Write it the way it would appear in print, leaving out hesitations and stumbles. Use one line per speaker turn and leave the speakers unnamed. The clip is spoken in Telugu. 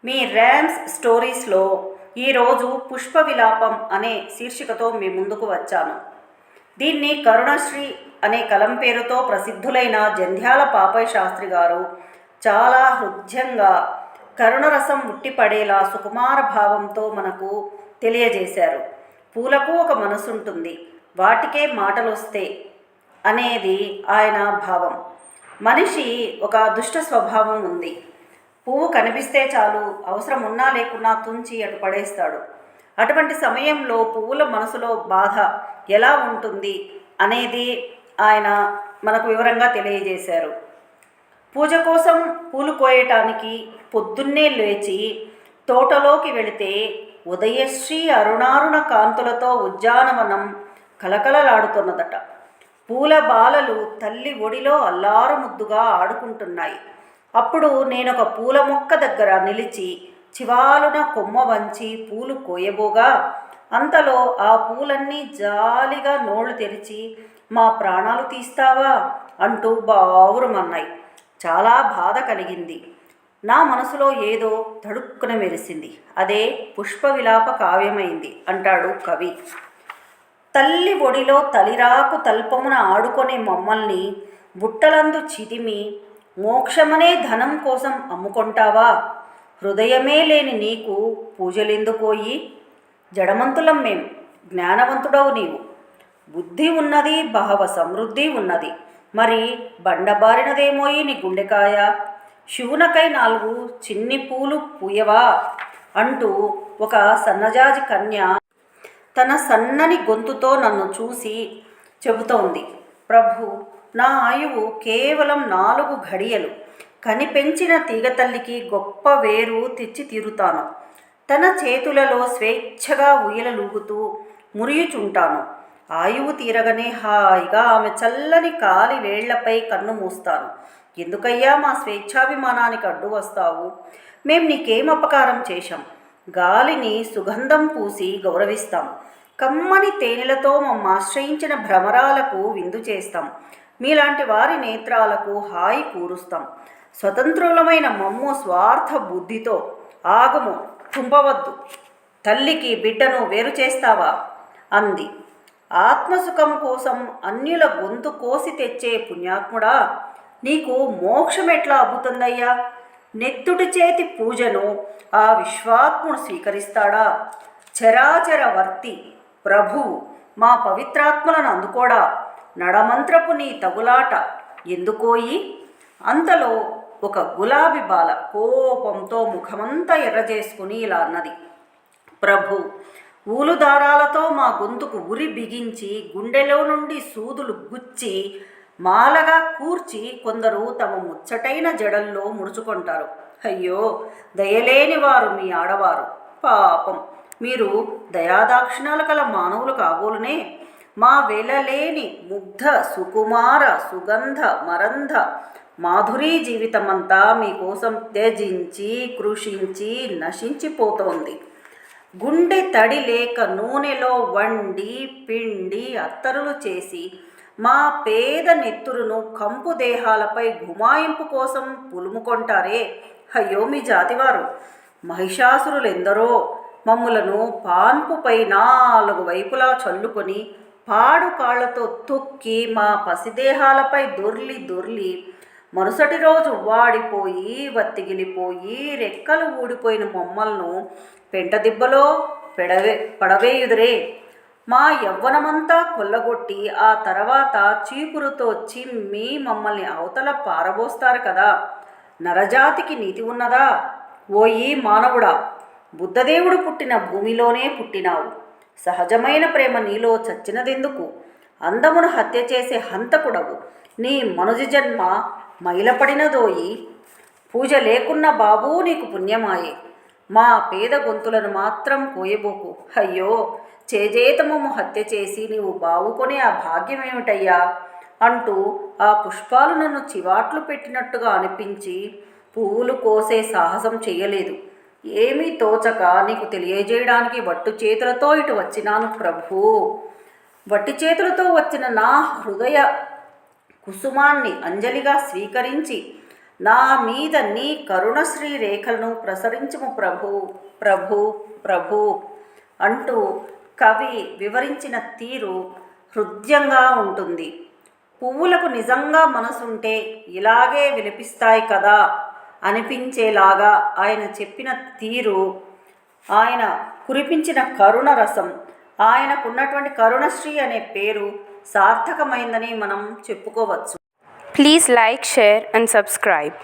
మీ ర్యామ్స్ స్టోరీస్లో ఈరోజు పుష్ప విలాపం అనే శీర్షికతో మీ ముందుకు వచ్చాను. దీన్ని కరుణశ్రీ అనే కలం పేరుతో ప్రసిద్ధులైన జంధ్యాల పాపయ్య శాస్త్రి గారు చాలా హృద్యంగా కరుణరసం ఉట్టిపడేలా సుకుమార భావంతో మనకు తెలియజేశారు. పూలకు ఒక మనసుంటుంది, వాటికే మాటలొస్తే అనేది ఆయన భావం. మనిషి ఒక దుష్ట స్వభావం ఉంది. పువ్వు కనిపిస్తే చాలు, అవసరం ఉన్నా లేకున్నా తుంచి అటు పడేస్తాడు. అటువంటి సమయంలో పువ్వుల మనసులో బాధ ఎలా ఉంటుంది అనేది ఆయన మనకు వివరంగా తెలియజేశారు. పూజ కోసం పూలు కోయటానికి పొద్దున్నే లేచి తోటలోకి వెళితే ఉదయశ్రీ అరుణారుణ కాంతులతో ఉద్యానవనం కలకలలాడుతున్నదట. పూల బాలలు తల్లి ఒడిలో అల్లారు ముద్దుగా ఆడుకుంటున్నాయి. అప్పుడు నేనొక పూల మొక్క దగ్గర నిలిచి చివాలున కొమ్మ వంచి పూలు కోయబోగా అంతలో ఆ పూలన్నీ జాలిగా నోళ్లు తెరిచి మా ప్రాణాలు తీస్తావా అంటూ బావురమన్నాయి. చాలా బాధ కలిగింది. నా మనసులో ఏదో తడుక్కున మెరిసింది. అదే పుష్ప విలాప కావ్యమైంది అంటాడు కవి. తల్లి ఒడిలో తలిరాకు తల్పమున ఆడుకునే మమ్మల్ని బుట్టలందు చిదిమి మోక్షమనే ధనం కోసం అమ్ముకొంటావా? హృదయమే లేని నీకు పూజలెందుకోయి? జడమంతులం మేం, జ్ఞానవంతుడవు నీవు. బుద్ధి ఉన్నది, భావ సమృద్ధి ఉన్నది, మరి బండబారినదేమోయి నీ గుండెకాయ. శివునకై 4 చిన్ని పూలు పూయవా అంటూ ఒక సన్నజాజి కన్య తన సన్నని గొంతుతో నన్ను చూసి చెబుతోంది. ప్రభు, నా ఆయువు కేవలం 4 ఘడియలు. కనిపెంచిన తీగతల్లికి గొప్ప వేరు తెచ్చి తీరుతాను. తన చేతులలో స్వేచ్ఛగా ఉయ్యలలూగుతూ మురియుచుంటాను. ఆయువు తీరగనే హాయిగా ఆమె చల్లని కాలి వేళ్లపై కన్ను మూస్తాను. ఎందుకయ్యా మా స్వేచ్ఛాభిమానానికి అడ్డు వస్తావు? మేం నీకేం అపకారం చేశాం? గాలిని సుగంధం పూసి గౌరవిస్తాం. కమ్మని తేనెలతో మమ్మ ఆశ్రయించిన భ్రమరాలకు విందు చేస్తాం. మీలాంటి వారి నేత్రాలకు హాయి కూరుస్తాం. స్వతంత్రులమైన మమ్ము స్వార్థ బుద్ధితో ఆగము, తుంపవద్దు. తల్లికి బిడ్డను వేరు చేస్తావా అంది. ఆత్మసుఖం కోసం అన్యుల గొంతు కోసి తెచ్చే పుణ్యాత్ముడా, నీకు మోక్షం ఎట్లా అబ్బుతుందయ్యా? నెత్తుటి చేతి పూజను ఆ విశ్వాత్ముడు స్వీకరిస్తాడా? చరాచరవర్తి ప్రభువు మా పవిత్రాత్మలను అందుకోడా? నడమంత్రపు నీ తగులాట ఎందుకోయి? అంతలో ఒక గులాబీ బాల కోపంతో ముఖమంతా ఎర్రజేసుకుని ఇలా అన్నది. ప్రభు, ఊలు దారాలతో మా గొంతుకు ఉరి బిగించి గుండెలో నుండి సూదులు గుచ్చి మాలగా కూర్చి కొందరు తమ ముచ్చటైన జడల్లో ముడుచుకుంటారు. అయ్యో, దయలేని వారు మీ ఆడవారు. పాపం, మీరు దయాదాక్షిణాలు కల మానవులు కాబోలునే. మా వెలలేని ముగ్ధ సుకుమార సుగంధ మరంధ మాధురీ జీవితమంతా మీకోసం త్యజించి కృషించి నశించిపోతోంది. గుండె తడి లేక నూనెలో వండి పిండి అత్తరులు చేసి మా పేద నెత్తురును కంపు దేహాలపై గుమాయింపు కోసం పులుముకొంటారే. అయ్యో మీ జాతివారు! మహిషాసురులెందరో మమ్ములను పాన్పుపై 4 వైపులా చల్లుకొని పాడు కాళ్లతో తొక్కి మా పసిదేహాలపై దొర్లి మరుసటి రోజు వాడిపోయి వత్తిగిలిపోయి రెక్కలు ఊడిపోయిన మమ్మల్ను పెంటదిబ్బలో పడవేయుదురే. మా యవ్వనమంతా కొల్లగొట్టి ఆ తర్వాత చీపురుతో చిమ్మి మమ్మల్ని అవతల పారబోస్తారు కదా. నరజాతికి నీతి ఉన్నదా? ఓయి మానవుడా, బుద్ధదేవుడు పుట్టిన భూమిలోనే పుట్టినావు. సహజమైన ప్రేమ నీలో చచ్చినదెందుకు? అందమును హత్య చేసే హంతకుడవు. నీ మనుజ జన్మ మైలపడినదోయి. పూజ లేకున్న బాబూ నీకు పుణ్యమాయే. మా పేద గొంతులను మాత్రం కోయబోకు. అయ్యో, చేజేతమము హత్య చేసి నీవు బావుకొని ఆ భాగ్యమేమిటయ్యా అంటూ ఆ పుష్పాలు నన్ను చివాట్లు పెట్టినట్టుగా అనిపించి పువ్వులు కోసే సాహసం చెయ్యలేదు. ఏమీ తోచక నీకు తెలియజేయడానికి వట్టు చేతులతో ఇటు వచ్చినాను ప్రభూ. వట్టి చేతులతో వచ్చిన నా హృదయ కుసుమాన్ని అంజలిగా స్వీకరించి నా మీద నీ కరుణశ్రీ రేఖలను ప్రసరించుము ప్రభు ప్రభు ప్రభు అంటూ కవి వివరించిన తీరు హృద్యంగా ఉంటుంది. పువ్వులకు నిజంగా మనసుంటే ఇలాగే విలపిస్తాయి కదా అనిపించేలాగా ఆయన చెప్పిన తీరు, ఆయన కురిపించిన కరుణ రసం, ఆయనకున్నటువంటి కరుణశ్రీ అనే పేరు సార్థకమైందని మనం చెప్పుకోవచ్చు.
Please like, share and subscribe.